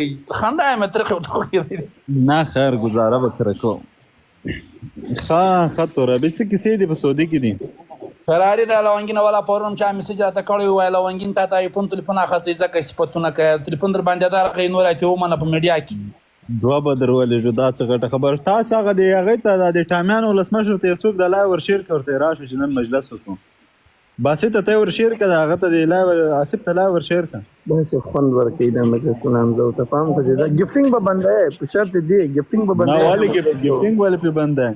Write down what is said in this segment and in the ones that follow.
خنده مې ترخې وټوکېدې. نه خیر گزاره به سره کوم. ښه تورابي څه کیسې دي په سعودي کې دي؟ فراري د لونګین والا پرون چا میسج راته کړی وای لونګین تا ته آیفون تلیفون اخیستی ځکه صفتونه کوي تلیفون در باندې درغی نور اتې ومنه په میډیا کې دوه به در ولېږو دا څه غټه خبره. تاسو هغه د هغې ته د ټامیانو ولسمشر ته یو څوک د لای ورشیر کړ ورته یې راشه چې نن مجلس وکړو. باسط ته یې ورشیر کړه د هغه ته د لای آصف ته لای ورشیر کړه. داسې خوند ورکوي دا مجلسونه همزه ورته پام ته دا ګفټینګ به بنده یې په شرط دی ګفټینګ به بنده نه ولې ګفټینګ ولې پې بند دی؟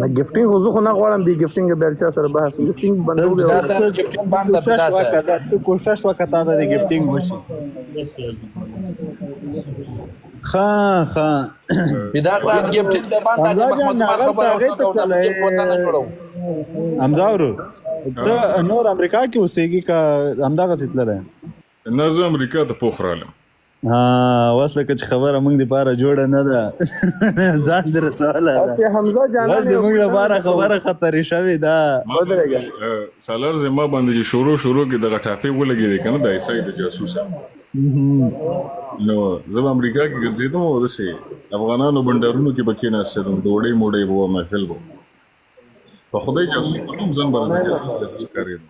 نه ګفټینګ خو زه خو نه غواړم بې ګفټینګ بیا چا سره بحث ګفټینګ بندول دا سره ګفټینګ باندې پتا سره کوشش وکړه تا د ګفټینګ وشي. پیدا کړه ګفټینګ د باندې محمد عمر خبره وکړه حمزه ورو ته نور امریکا کې اوسېږي که همدغسې تللی؟ نه زه امریکا ته پوخ رالم. اوس لکه چې خبره موږ دپاره جوړه نه ده ځان دې رسوله ده حمزه جانان اوس د موږ لپاره خبره خطرې شوې ده. سالار زما باندې چې شروع کې دغه ټاپې ولګېدې که نه د عیسی د جاسوسه نو زه به امریکا کې ګرځېدم او داسې افغانانو بنډارونو کې به کېناستېدم ډوډۍ موډۍ به وه محفل به په خدای جاسوس په نوم ځان باندې جاسوس ښکارېدم.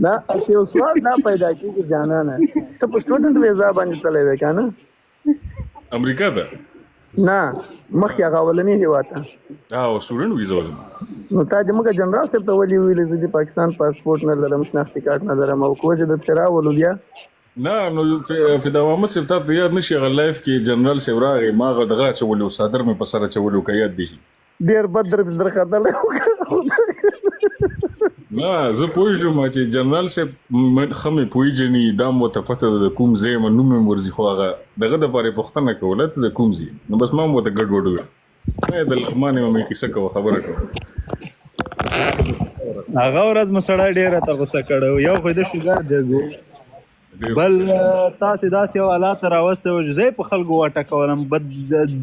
دا یو سوال دا پیدا کېږي جانانه ته په سټوډنټ ویزا باندې تللی وې که نه امریکا ته؟ نه مخکې هغه اولني هېواد ته سټوډنټ ویزا وزم. نو تا د موږ جنرال صاحب ته ولې ویلې زه د پاکستان پاسپورټ نه لرم شناختي کارت نه لرم او کوه چې درپسې راولو بیا نه نو فدا محمد صاحب ته یاد نشي هغه لایف کې جنرال صاحب راغی ما هغه دغه اچولي و صادر مې په سر اچولي و که یاد دی شي ډېر بد درپسې درختلی نه زه پوه شوم چې جنرال صاحب ښه مې پوهېږي دا م ورته پته ده د کوم ځای یم نوم مې ورځي خو هغه دغه دپاره یې پوښتنه کوله ته د کوم ځای نو بس ما م ورته ګډوډ وویل د لغمان یم مې کیسه کوه خبره کوه. هغه ورځ مې سړی ډېره ته غوسه کړی یو خو د شوګر جګو بل تاسې داسې یو حالات ته راوستی و چې زه یې په خلکو وټکولم بد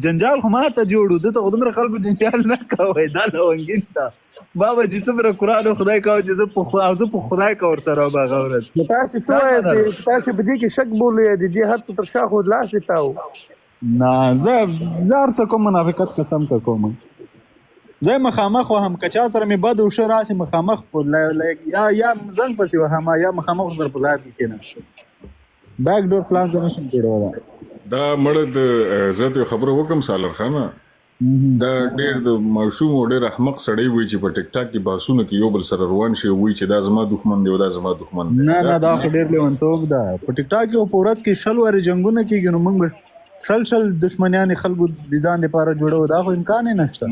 جنجال خو ما ته جوړو ده ته خو دومره خلکو جنجال نه کوئ دا لونګین ته بابا چې څومره قرآن خدای کوه چې زه په خدای که ورسره وم هغه ورځ نو تاسې څه وایاست تاسې په دې کې شک بولئ د دې هر څه تر شا خو لاس دې تاو نه زه هر څه کوم منافقت قسم ته کوم زه مخامخ وهم که چا سره مې بد وشه راسې مخامخ یا زنګ پسې وهم یا مخامخ سره په لایف کې کښېنم بیک ډور پلان زه نشم جوړولی دا مړه د زه ته خبره وکړم سالر خانه دا ډېر د ماشوم او ډېر احمق سړی وي چې په ټیک ټاک کې بحثونه کې یو بل سره روان شي وایي چې دا زما دښمن دی او دا زما دښمن دی. نه دا خو ډېر لیونتوب ده په ټیک ټاک کې خو په ورځ کې 100 وارې جنګونه کېږي نو موږ به شل دښمنیانې خلکو د ځان دپاره جوړو دا خو امکان یې نشته.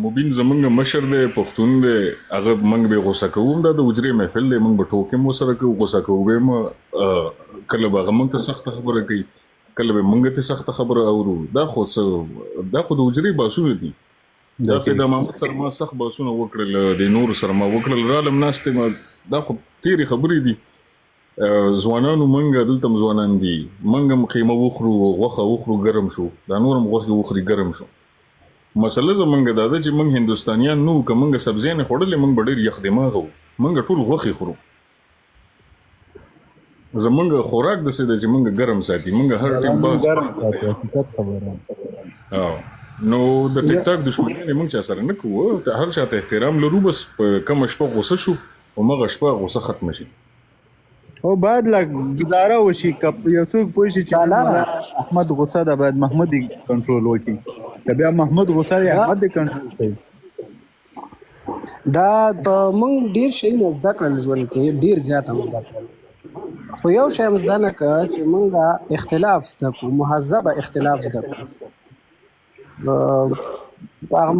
مبین زمونږ مشر دی پښتون دی هغه موږ به غوسه کوو دا د حجرې محفل دی موږ به ټوکې م ورسره کوو غوسه کوو به م کله به هغه موږ ته سخته خبره کوي کله به موږ ته سخته خبره اورو دا خو د حجرې بحثونه دي. دا فدا محمد سره ما سخت بحثونه وکړل د نورو سره ما وکړل رالم ناستې ما دا خو تېرې خبرې دي ځوانانو منګه دلته م ځوانان دي منګه م قیمه وخورو غوښه وخورو ګرم شو دا نور هم غوښې وخوري ګرم شو. مسله زمونږ دا ده چې موږ هندوستانیان نو که موږ سبزیانې خوړلې موږ به ډېر یخ دماغه وو موږ ټول غوښې خورو زمونږ خوراک داسې ده چې موږ ګرم ساتي موږ هر ټیم نو د ټیک ټاک دښمنیانې موږ چا سره نه کوو هر چا ته احترام لرو بس په کمه شپه غوسه شو همغه شپه غوسه ختمه شي او باید گزاره وشي که یو څوک پوه شي چې احمد غوسه ده باید محمد یې کنټرول وکړي که بیا محمد غوسه دی احمد یې کنټرول کوي دا د موږ ډېر شیونه زده کړل ژوند کې ډېر زیاته مو زده کړل خو یو شی هم زده نه کړه چې موږ اختلاف زده کړو مهذبه اختلاف زده کړو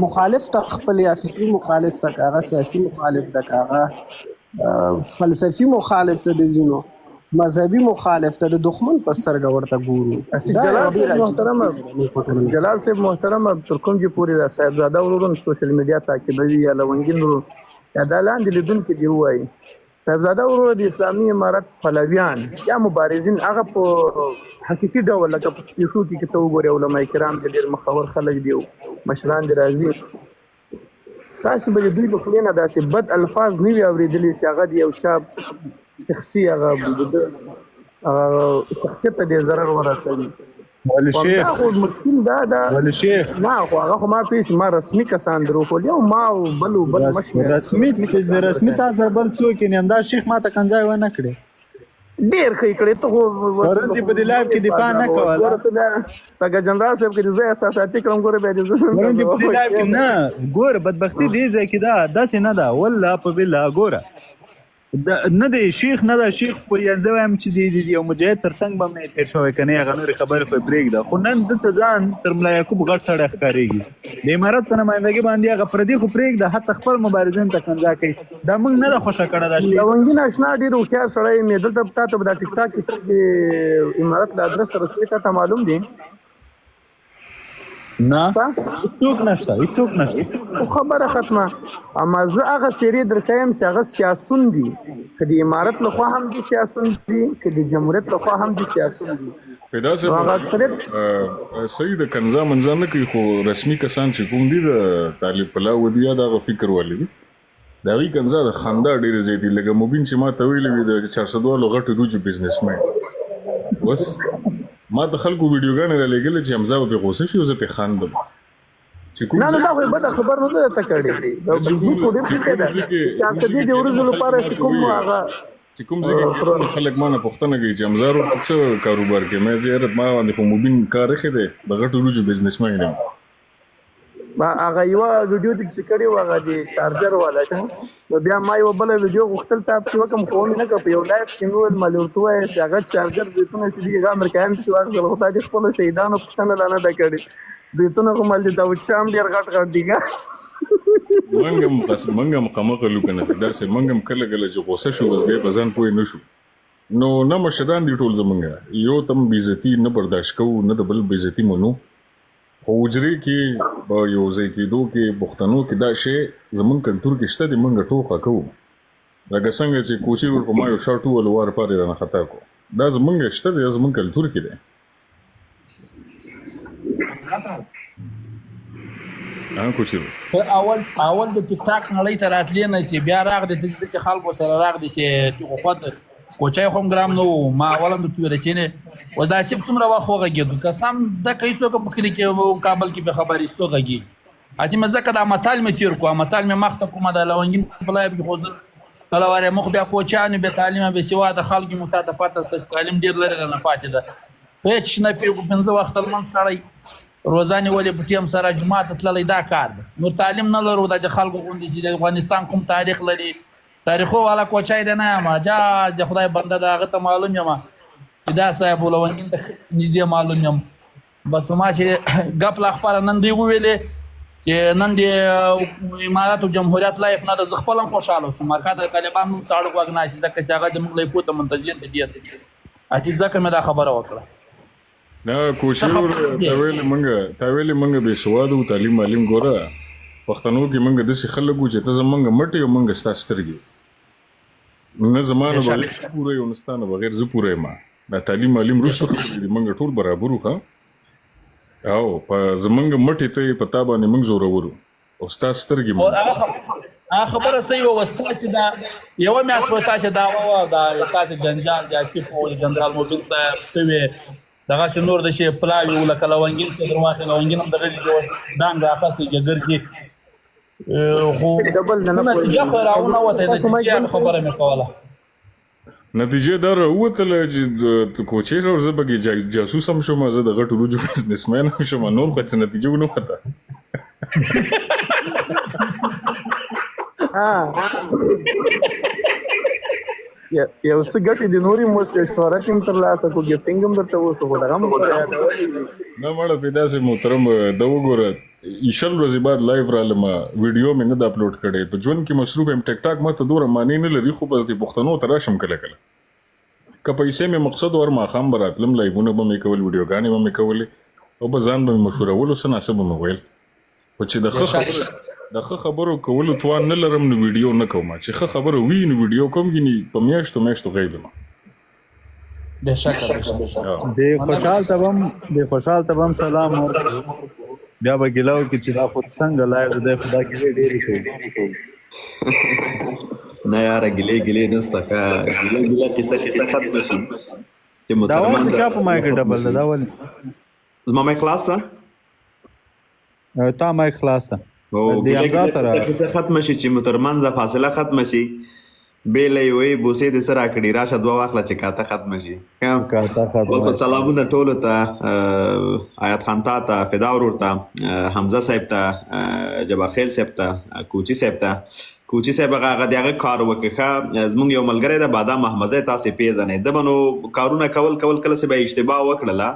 مخالف ته خپل یا فکري مخالف ته که هغه سیاسي مخالف ته که هغه فلسفي مخالف ته د ځینو مذهبي مخالف ته د دښمن په سترګه ورته ګورو. جلال صاحب محترم تر کوم چې پورې دا صاحبزاده ورورون سوشل میډیا تعقیبوي یا لونګین ورور یا دا لاندې لیدونکي دي ووایي صاحبزاده ورور د اسلامي امارت پلویان یا مبارزین هغه په حقیقي ډول لکه په سپیڅو کې ته وګورې علما کرام ډېر مخور خلک دي مشران دي راځي تاسو به د دوی په خولې نه داسې بد الفاظ نه وي اورېدلي چې هغه د یو چا شخصي هغه شخصیت ته د ضرر ورسوي. ولي شیخ خو مشکل دا ولي شیخ نه خو هغه خو ما پیسې ما رسمي کسان درو خو یو ما او بل رسمي تاسو بل څوک نه همدا شیخ ما ته کنځای ونه کړي ډیر ښه کړی ته خو ورته په دې لایف کې دفاع نه کوله څنګه جنرال صاحب کې زه اساساتي کړم ګوره به دې ورته په دې لایف کې نه ګوره بدبختی دی ځکه دا داسې نه ده والله په بالله ګوره نه دی شیخ نه ده شیخ په یانځه وایم چې دی یو مجاهد ترڅنګ به مې تیر شوی کنه هغه نورې خبرې خو پرېږده خو نن دلته ځان تر ملا یعقوب غټ سړی ښکارېږي د امارت په نمایندګۍ باندې هغه پردي خو پرېږده حتی خپل مبارزین ته کنځا کوي دا موږ نه ده خوښه کړې دا شی لونګین اشنا ډېر هوښیار سړی مې دلته تا ته به دا ټیک ټاک کې امارت له ادرس رسمي تا ته معلوم دی نه هیڅوک نشته خبره ختمه اما زه هغه سیرې درکایم چې هغه سیاسون دي که د امارت لخوا هم دي سیاسون دي که د جمهوریت لخوا هم دي سیاسون دي پیدا صاحب صحیح د کنځا منځا نه کوي خو رسمي کسان چې کوم دي د طالب پلاو دي یا د فکر والي دي د هغې کنځا د خندا ډېرې ځای دي لکه مبین چې ما ته ویلې وي د 400 غټو روجو بزنسمین بس ما ته خلکو ویډیوګانې رالیږلې چې حمزه به پرې غوسه شي او زه پرې خاندم نه دا خو بده خبر نه ده ته کړې دا بزنس خو ډېر ښه ده چې هغه د دې ورځو لپاره چې کوم هغه چې کوم ځای کې خلک ما نه پوښتنه کوي چې حمزه ورو څه کاروبار کوي مې چې ما باندې خو مبین کار ایښی دی د غټو روجو بزنسمین یم هغه یوه ویډیو چې کړې وه هغه د چارجر والا نو بیا ما یوه بله ویډیو غوښتل ټاپ چې وکړم خو مې نه کړه په یو لایف کې مې وویل ما ورته ووایه چې هغه چارجر بریتونه چې دي هغه امریکایان پسې واخیستل خو تا د خپلو شهیدانو پوښتنه لا نه ده کړې بریتونه خو مال د داود شاه هم ډېر غټ دي موږ هم قمقه لو که نه داسې موږ هم کله کله چې غوسه شو بس بیا په ځان پوه نه شو نو نه مشران دي ټول زمونږ یو تم بېعزتي نه برداشت کوو نه د بل بېعزتي منو خو حجرې کې په یو ځای کېدو کې پښتنو کې دا شی زمونږ کلتور کې شته دی موږ ټوکه کوو لکه څنګه چې کوچي ورکو ما یو شاټ وویل وار پارې رانه خطا کو دا زمونږ شته دی دا زمونږ کلتور کې دی کوچي اول د ټیک ټاک نړۍ ته راتلی نه سي بیا راغلی داسې خلکو سره راغلی چې خود کوچای خو هم ګرام نه و ما اول هم درته ویله چې نه اوس دا سیب څومره وخت وغږېدو که سم ده کوي څوک په کلي کې کابل کې به خبرې څوک غږي اتې مې ځکه دا متال مې تېر کړو متال مې مخته کومه د لونګین په لایب کې خو زه کله وارې مخ بیا کوچیانو بې تعلیمه بې سواده خلک مو تا ته پته شته چې تعلیم ډېر لرې رانه پاتې ده هېڅ شنه پیغو 15 وخته لمونځ کړی روزانې ولې په ټیم سره جومات ته تللی دا کار ده نور تعلیم نه لرو دا د خلکو غوندې چې د افغانستان کوم تاریخ لري تاریخو والا کوچای دی نه یم جا د خدای بنده د هغه ته معلوم یم چې دا صاحب لونګین ته نږدې معلوم یم بس ما چې ګپ لا خپله نن دوی وویلې چې نن د امارت او جمهوریت لایق نه ده زه خپل هم خوشحاله اوسم که د طالبان هم ساړه غوږ نه شي ځکه چې هغه د موږ لایقو ته منتظر دي ډېر اتې ځکه مې دا خبره وکړه نه کوچي تا ویلې موږ بې سواده و تعلیم معلم ګوره پښتنو کې موږ داسې خلک وو چې ته زموږ مټې او موږ ستا سترګې نه زما نه بغیر زه پوره یم نه ستا نه بغیر زه پوره یم دا تعلیم معلم وروسته خبرې دي موږ ټول برابر وو او په زموږ مټې ته یې په تا باندې موږ زورور وو او ستا سترګې هغه خبره صحیح وه اوس تاسې دا یوه میاشت به تاسې دعوه وه دا تاسې جنجال د آصف او جنرال مبین صاحب ته وې دغسې نور د شی پلاوي وو لکه لونګین چې در واخلې لونګین هم د غړي دانګ رااخستی جګر کې خو نتیجه خو راونه وته نتیجه خبره مې کوله نتیجه دا راووتله چې کوچی او زه پکې جاسوس هم شوم زه د غټو روجو بزنسمین هم شوم نور خو څه نتیجه ونه وته یو څه ګټې د نورې مو شهرت هم ترلاسه کړو ګفټینګ هم درته وشو خو دغه هم سره یادولی نه مړه په داسې محترم ده وګوره 20 ورځې بعد لایف رالم ویډیو مې نه ده اپلوډ کړی په ژوند کې مصروف یم ټیک ټاک ما ته دومره معنی نه لري خو بس د پښتنو ته راشم کله کله که پیسې مې مقصد ور ماښام به راتلم لایفونه به مې کول ویډیوګانې به مې کولې او به ځان به مې مشهورولو څه ناڅه به مې ویل خو چې د ښه خبرو کولو توان نه لرم نو ویډیو نه کوم چې ښه خبره وي نو ویډیو کوم ګینې په میاشتو غیب یم بې شکه د خوشحال ته هم سلام ورکړو بیا به ګیله وکړي چې دا خو څنګه لاړ دی خو دا ګیلې ډېرې کوي نه یاره ګیلې نسته ښه ګیله کیسه ختمه شي چې دا ولې محترمان چا په مایک ډبل ده دا ولې زما مایک خلاص ده تا مایک خلاصه د حمزه سره کیسه ختمه شي چې محترمان فاصله ختمه شي بیله یوې بوسې د سره کړي راشه دوه واخله چې کاته ختمه شي ولکم سلامونه ټولو ته آیت خان ته فدا ورور ته حمزه صاحب ته جبار خیل صاحب ته کوچی صاحب هغه د هغه کار وکړه زمونږ یو ملګری د بادام محمزه تاسې پیژنئ د بنو کارونه کول کله چې به اشتباه وکړله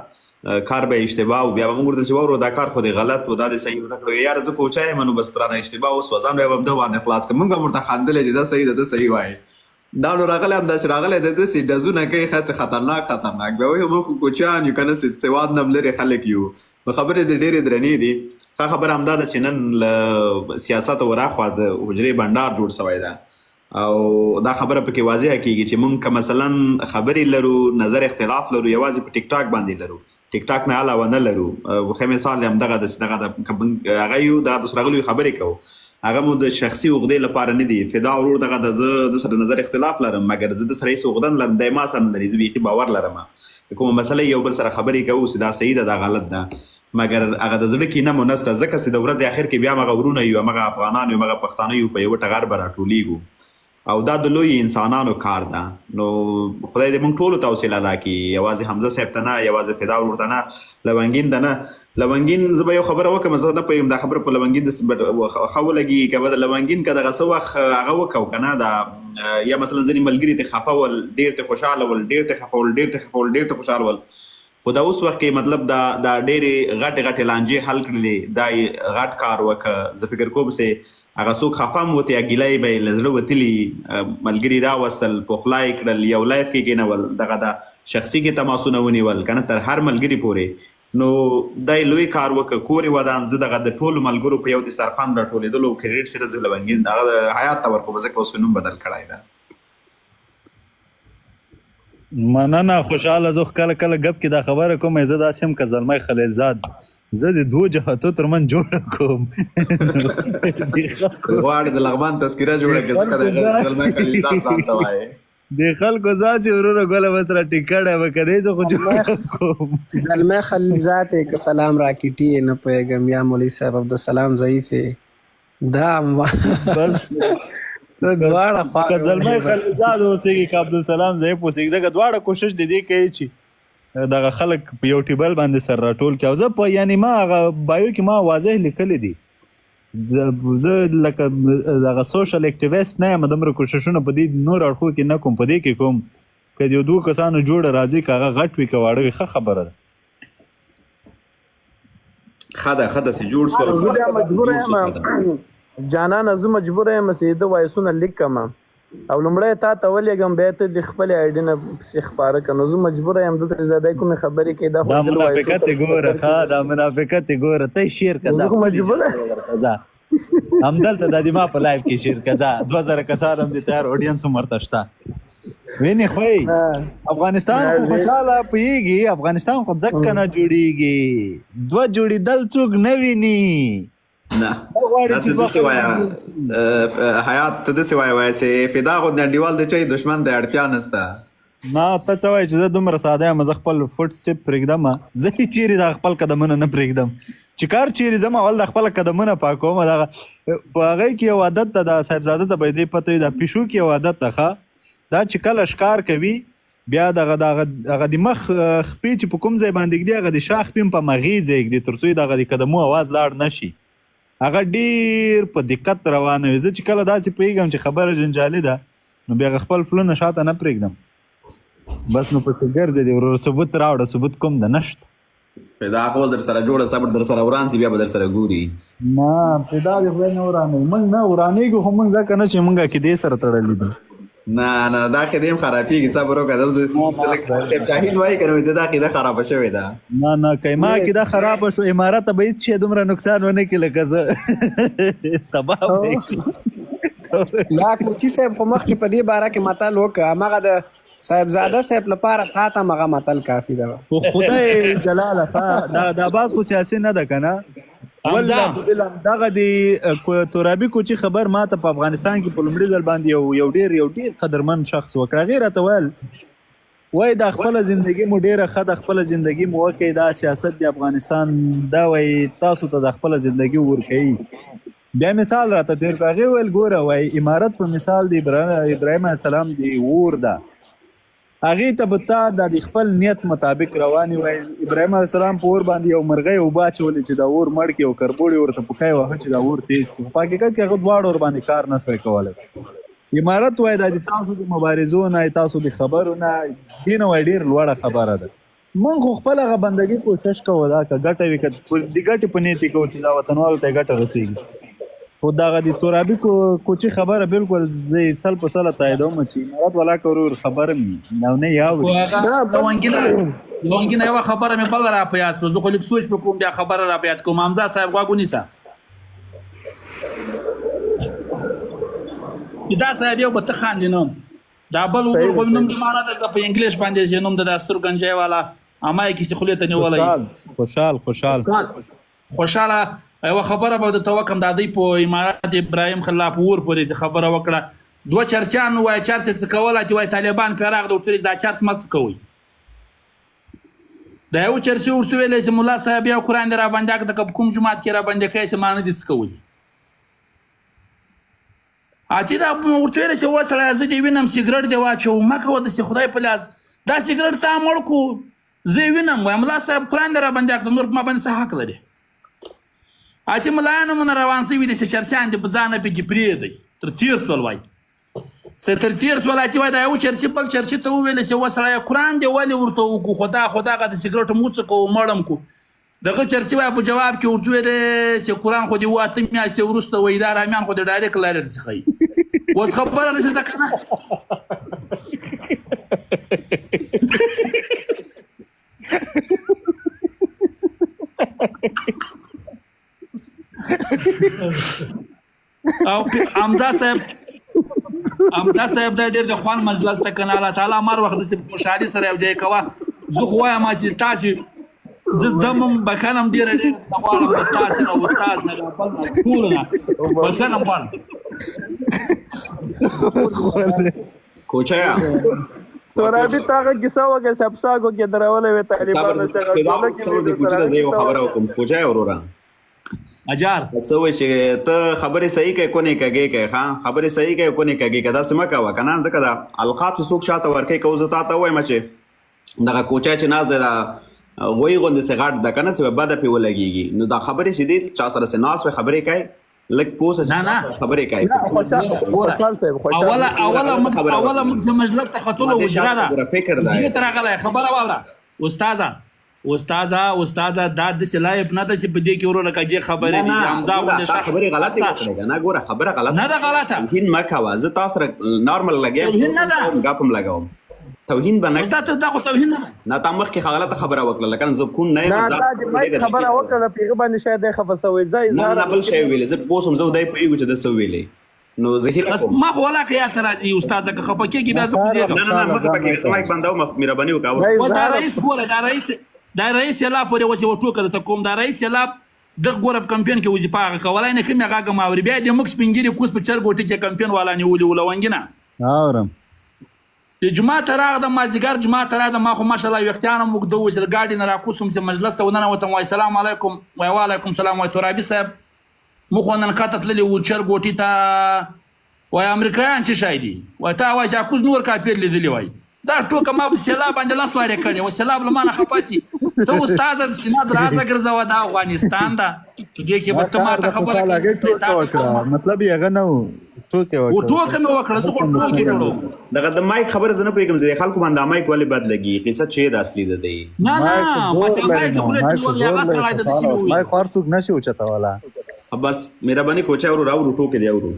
کار به اشتباه او بیا به موږ ورته چې وورو دا کار خو دی غلط و دا دی صحیح ونه کړو یاره زه کوچی یم نو بس درانه اشتباه اوس وځم بیا به همده باندې خلاص کړم موږ هم ورته خندلی چې دا صحیح ده ته صحیح وایې دا نو راغلی همداسې راغلی د داسې ډزونه کوي ښه چې خطرناک بیا وایي موږ خو کوچیان یو که نه سواد نه هم لرې خلک یو نو خبرې د ډېرې درنې دي ښه خبره همدا ده چې نن له سیاست وراخوا د حجرې بنډار جوړ شوی ده او دا خبره پکې واضحه کیږي چې موږ که مثلا خبرې لرو نظر اختلاف لرو یوازې په ټیک ټاک باندې لرو ټیک ټاک نه علاوه نه لرو ښه مثال دی همدغه هغه یو دغه د راغلیو خبرې کوو هغه مو د شخصي عقدې لپاره نه دي فدا ورور دغه زه د سره نظر اختلاف لرم مګر زه د سره هېڅ عقده نه لرم دی ما سره نه لري زه بیخي باور لرم کومه مسله یو بل سره خبرې کوو چې دا صحیح ده دا غلط ده مګر هغه د زړه کینه مو نشته ځکه چې د ورځې اخر کې بیا همغه ورونه یو همغه افغانان یو همغه پښتانه یو په یوه ټغر به راټولېږو او دا د لوی انسانانو کار ده نو خدای دې موږ ټولو ته حوصله راکړي یوازې حمزه صاحب ته نه یوازې فدا ورور ته نه لونګین ته نه لونګین زه به یو خبره وکړم زه نه پوهېږم دا خبره په لونګین ښه ولګي که به د لونګین که دغه څه وخت هغه وکړو که نه دا یا مثلا ځینې ملګري ته خفه ول ډېر ته خوشحاله ول ډېر ته خفه ول ډېر ته خوشحاله ول خو دا اوس وخت کې مطلب دا ډېرې غټې لانجې حل کړلې دا غټ کار وکړه زه فکر کوم چې هغه څوک خفه هم وته یا ګیلې به یې له زړه وتلي ملګري راوستل پخلا یې کړل یو لایف کې کېنول دغه دا شخصي کې تماسونه ونیول که نه تر هر ملګري پورې نو دا یې لوی کار وکړه کور یې ودان زه دغه د ټولو ملګرو په یو دسترخوان راټولېدلو کریډټ سره زه لونګین هغه حیات ته ورکړو ځکه اوس مې نوم بدل کړی ده مننه خوشحاله زه کله ګپ کې دا خبره کوم زه داسې هم که زلمی خلیلزاد زه د دوه جهاتو ترمن جوړه کوم غواړې د لغمان تذکره جوړه کړې ځکه د زلمی خلیلزاد ځان ته وایې د خلکو ځاسې وروره ګوله به سره ټیکړی به که دی زه خو جوړه کوم زلمی خلیلزاد یې که سلام راکټي نه پوهېږم یا مولوي صاحب عبدالسلام ضعیف دا که زلمی خلیلزاد اوسېږي که عبدالسلام ضعیف اوسېږي ځکه دواړه کوشش د دې کوي چې دغه خلک په یو ټیبل باندې سره راټول کړي او زه په یعنې ما هغه بایو کې ما واضح لیکلی دي زه لکه دغه سوشل اکټیویسټ نه یم دومره کوششونه په دې نور اړخو کې نه کوم په دې کې کوم که د یو دوه کسانو جوړه راځي که هغه غټ وي که واړه وي ښه خبره ده ښه ده چې جوړ شول جانانه زه مجبوره یم چې د وایسونه لیکم او لومړی تا ته ولېږم بیا ته د خپلې آیډي نه پسې خپاره کړه نو زه مجبوره یم دلته چې دا کومې خبرې کوي دا منافقت یې ګوره ښه دا منافقت یې ګوره ته شیر که ځه همدلته دا د ما په لایف کې شیر که ځه 2000 کسان هم د تیار اودینس هم ورته شته وینې خوی افغانستان خو خوشحاله پوهېږي افغانستان خو ځکه نه جوړېږي دوه جوړېدل څوک نه ویني نه ته داسې وایه حیات ته داسې وایه چې فدا خو نړیوال د چای دشمن ته اړتیا نشته نه ته څه وایې چې زه دومره ساده یم زه خپل فوټ سټپ پرېږدم زه چیرې د خپل قدمونه نه پرېږدم چې کار چیرې ځم اول د خپل قدمونه پاکوم دغه په هغې کې یو عادت ده د صاحبزاده ته به یې دې پته وي د پیشو کې یو عادت ده ښه دا چې کله ښکار کوي بیا دغه د مخ خپې چې په کوم ځای باندې ږدي هغه د شا خپې په مغې ځای ږدي تر څو یې دغه د قدمو اواز لاړ نه شي هغه ډېر په دقت روانه وي زه چې کله داسې پوهېږم چې خبره جنجالي ده نو بیا خپل فلونه شاته نه پرېږدم بس نو پسې ګرځې دي ورور ثبوت راوړه ثبوت کوم ده نشته پیدا خو در سره جوړه صبر در سره وران سي بیا به در سره ګوري نه پیدا دې خدای نه ورانوي موږ نه ورانېږو خو موږ ځکه نه چې موږ عقیدې سره تړلي دي نه دا عقیدې هم خرابېږي صبر وکړه شاهین وایي که نو دا عقیده خرابه شوې ده نه که ما عقیده خرابه شو امارت ته به هېڅ شی دومره نقصان ونه کړي لکه زه تباه لا کوچي صاحب خو مخکې په دې باره کې متل وکړه همغه د صاحبزاده صاحب لپاره تا ته هغه متل کافي ده خدای جلاله دا باز خو سیاسي نه ده که نه والله دغه دی ترابي کوچی خبر ما ته په افغانستان کې په لومړي ځل باندې یو ډیر قدرمن شخص وکړه غیر ته ویل وای د خپل ژوندۍ مو ډیره خد خپل ژوندۍ مو وکي دا سیاست د افغانستان دا وای تاسو ته د خپل ژوندۍ ورکي بیا مثال راته تیر کاغه ویل ګوره وای امارت په مثال د ابراهیم السلام دی ور ده هغه ته بتا د خپل نیت مطابق رواني وای ابراهیم السلام په ور باندې یو مرغۍ او باچول چې دا ور مړ کې او کربوړي ورته پکای واه چې دا ور تیز کی په حقیقت کې هغه دواړو ور باندې کار نه شوی کولای امارت وای د تاسو د مبارزو نه تاسو د خبرو نه دین وای ډیر لوړه خبره ده مونږ خپل غو بندګي کوشش کوو دا ګټه وکړو د ګټې په نیت کې چې دا وطنوال ته ګټه رسیږي خو دا غدي ترابي کوچی خبره بالکل زي سل په سل تایدوم چې امارت ولا کورور خبره نو نه یاو لونګینه یو خبره مې بل را پیاس زه خو لیک سوچ وکوم بیا خبره را پیاس کوم حمزه صاحب غوګونی سا دا صاحب یو بته خاندینم دا بل وګور خو نوم د معنا د په انګلیش باندې چې نوم د دستور گنجای والا اما کې خلیته نیولای خوشاله یو خبره به د توکم د دې په امارات ابراهیم خلاف ور پورې خبره وکړه دوه چرچان وای چرچ څه کوله چې وای طالبان پیراغ د ورته دا چرچ مس کوي دا یو چرچ ورته ویل چې مولا صاحب یو قران در باندې د کوم جماعت کې را باندې کوي چې مان دي څه کوي اته دا ورته ویل چې وسره زه دی وینم سیګریټ دی واچو مکه و د خدای په لاس دا سیګریټ تا مړ کو زه وینم وایم الله صاحب قران در باندې نور ما باندې څه حق لري اته ملایانو من روان سوي د چرچان دی بزانه په کې پری دی تر تیر سول وای ستر تیر سول اته وای دا یو چرچ په چرچ ته ویل چې وسره قران دی ولې ورته کو خدا غد سیګریټ موڅ کو مړم کو دغه چرچ وای په جواب کې ورته ویل چې قران خو دی واته میاشتې ورسته وای دا رامیان خو د ډایرکټ لارې څخه وس خبره نشته ده کنه او حمزه صاحب دا ډېر د خوان مجلس ته کنه الله تعالی مر وخت د مشاهده سره یو ځای کوا زه خو وایم چې تاسو زمم بکنم ډېر غواړم تاسو او استاد نه خپل ټول نه بکنم کوچایا ترابي تاګه کیسه وکړه سبساګو کې درولې وې طالبانو څنګه څو د کوچا زه یو خبره وکم کوچایا ورورا اجار څه وای چې ته خبرې صحیح کوي کو نه کوي ها خبرې صحیح کوي کو نه کوي کدا سم کا وکنه ځکه دا القاب څوک شاته ورکې کوزه تا ته وای مچه دغه کوچا چې ناز دا وای غوند سغاټ د کنه څه بده پی ولګيږي نو دا خبرې چې دې چا سره سناس و خبرې کوي لک پوس خبرې کوي اوله مجلس ته خطول وجراده فکر دا دې ترغله خبره واوره استاذه دا د سلایب نه د په دې کې ورونه کاږي خبرې دي حمزه ولې خبرې غلطه کړې نه ګوره خبره غلطه نه ده غلطه هین ما کاوه زه تاسو نارمل لګم غاپم لګاوم توهین باندې استاد دا خو توهین نه تا مخ کې غلطه خبره وکړه لکه زه کوم نه خبره وکړه پیغه باندې شاید خفصوي ځای نه بل شی ویل زه بوسم زه دای په یو چې د سو ویلې نو زه بس ما خو ولا کې اعتراضي استاد که خپکه کې بیا زه نه مخ پکې سمایک باندې مهرباني وکاوه دا رئیس ګوره دا رئیس یلا پورې وځي وټوکه ته کوم دا رئیس یلا د غورب کمپین کې وځي پاغه کولای نه کوم هغه ماوري بیا د مکس پنګيري کوس په چرګوټي کې کمپین والا نیولې ولونګینا اورم د جماعت راغ د مازیګر جماعت راغ د ما خو ماشاءالله وختیانه موږ دوه چې ګاډي نه راکوسم چې مجلس ته وننه وته وای السلام علیکم وای وعلیکم السلام وای ترابي صاحب مخ ونن کاتتللی و چرګوټي ته وای امریکایان چې شایدي وای تا وای ځکوز نور کاپیر لیدلی وای دا ټوکه ما په سیلاب باندې لاس لارې کړی و سیلاب لمانه خپاسي ته استاد د سیناد راځه ګرځاو د افغانستان دا دې کې به ته ماته خبره کوي مطلب یې غنو ټوکه مې وکړه زه خو ټوکې کړو دغه د مایک خبره زنه پیګم چې خلکو باندې مایک ولې بد لګي قصه چې د اصلي ده دی نه بس مایک خو له یا بس راځي د شي وي مایک خرڅوک نشي او چتا والا بس مهرباني کوچا ورو راو ټوکې دی ورو